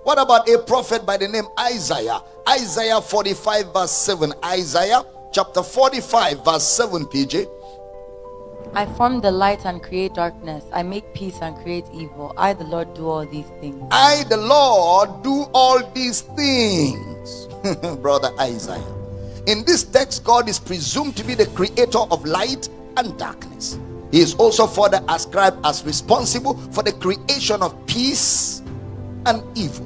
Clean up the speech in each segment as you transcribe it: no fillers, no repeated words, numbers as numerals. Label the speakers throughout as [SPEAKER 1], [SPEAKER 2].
[SPEAKER 1] What about a prophet by the name Isaiah? Isaiah 45 verse 7. Isaiah chapter 45 verse 7, PJ.
[SPEAKER 2] I form the light and create darkness. I make peace and create evil. I, the Lord, do all these things.
[SPEAKER 1] I, the Lord, do all these things. Brother Isaiah. In this text, God is presumed to be the creator of light and darkness. He is also further ascribed as responsible for the creation of peace and evil.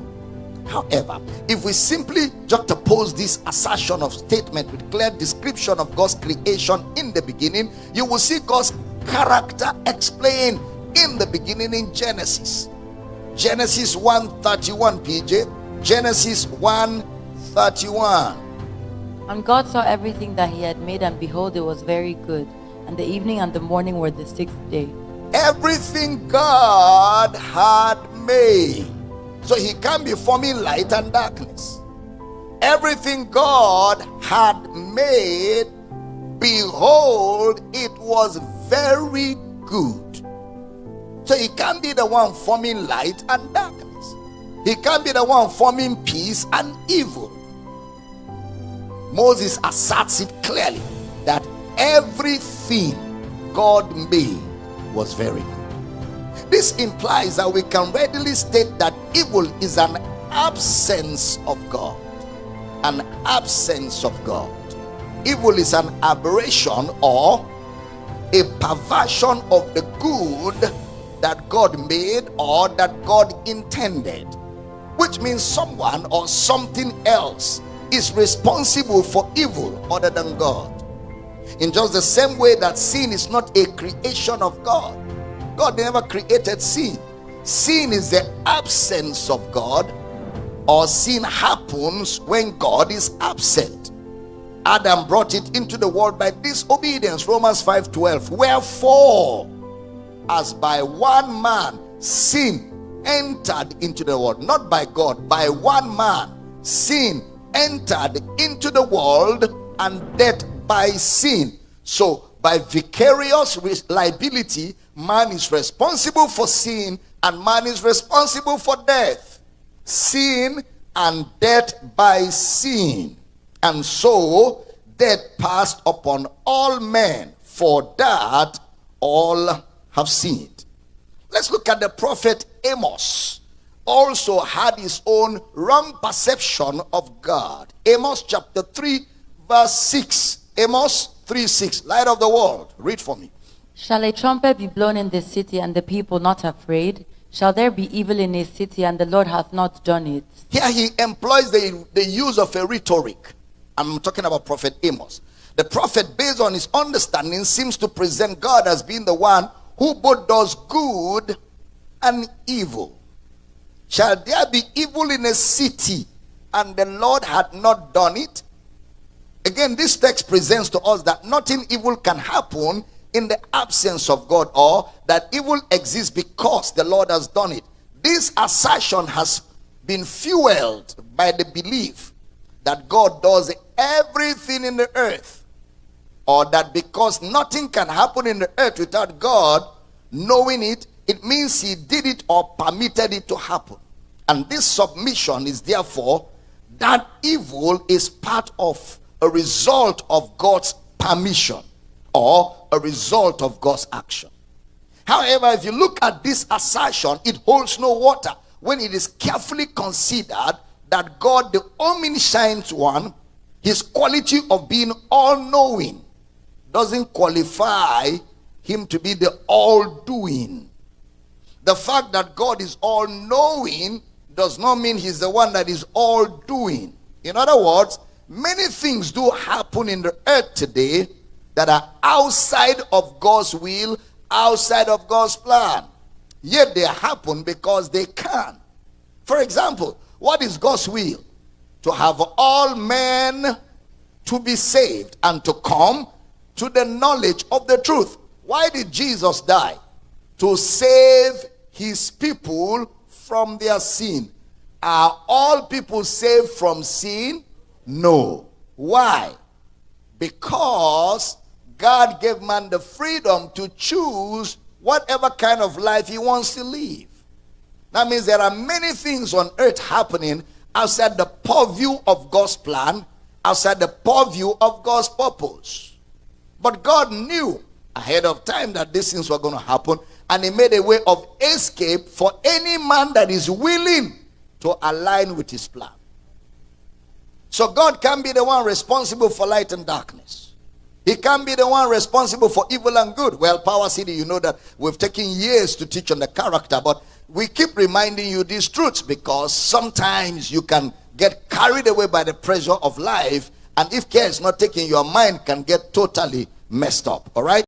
[SPEAKER 1] However, if we simply juxtapose this assertion of statement with clear description of God's creation in the beginning, you will see God's character explained in the beginning in Genesis. Genesis 1:31, PJ. Genesis 1:31.
[SPEAKER 2] And God saw everything that he had made, and behold, it was very good. And the evening and the morning were the sixth day.
[SPEAKER 1] Everything God had made. So he can be forming light and darkness. Everything God had made, behold, it was very good. So he can't be the one forming light and darkness. He can't be the one forming peace and evil. Moses asserts it clearly that everything God made was very good. This implies that we can readily state that evil is an absence of God. An absence of God. Evil is an aberration or a perversion of the good that God made or that God intended, which means someone or something else is responsible for evil other than God. In just the same way that sin is not a creation of God. God never created sin. Sin is the absence of God, or sin happens when God is absent. Adam brought it into the world by disobedience, Romans 5:12. Wherefore, as by one man sin entered into the world, not by God, by one man sin entered into the world, and death by sin. So by vicarious liability, man is responsible for sin and man is responsible for death. Sin and death by sin. And so death passed upon all men, for that all have sinned. Let's look at the prophet Amos. Also had his own wrong perception of God. Amos chapter 3 verse 6. Amos 3:6. Light of the world, read for me.
[SPEAKER 2] Shall a trumpet be blown in this city, and the people not afraid? Shall there be evil in a city, and the Lord hath not done it?
[SPEAKER 1] Here he employs the use of a rhetoric. I'm talking about prophet Amos. The prophet, based on his understanding, seems to present God as being the one who both does good and evil. Shall there be evil in a city, and the Lord had not done it? Again, this text presents to us that nothing evil can happen in the absence of God, or that evil exists because the Lord has done it. This assertion has been fueled by the belief that God does everything in the earth, or that because nothing can happen in the earth without God knowing it, it means he did it or permitted it to happen. And this submission is therefore that evil is part of a result of God's permission or a result of God's action. However, if you look at this assertion, it holds no water when it is carefully considered that God, the omniscient one, his quality of being all-knowing doesn't qualify him to be the all-doing. The fact that God is all-knowing does not mean he's the one that is all-doing. In other words, many things do happen in the earth today that are outside of God's will, outside of God's plan. Yet they happen because they can. For example, what is God's will? To have all men to be saved and to come to the knowledge of the truth. Why did Jesus die? To save his people from their sin. Are all people saved from sin? No. Why? Because God gave man the freedom to choose whatever kind of life he wants to live. That means there are many things on earth happening outside the purview of God's plan, outside the purview of God's purpose. But God knew ahead of time that these things were going to happen, and he made a way of escape for any man that is willing to align with his plan. So God can be the one responsible for light and darkness. He can be the one responsible for evil and good. Well, Power City, you know that we've taken years to teach on the character, but we keep reminding you these truths because sometimes you can get carried away by the pressure of life, and if care is not taken, your mind can get totally messed up. All right?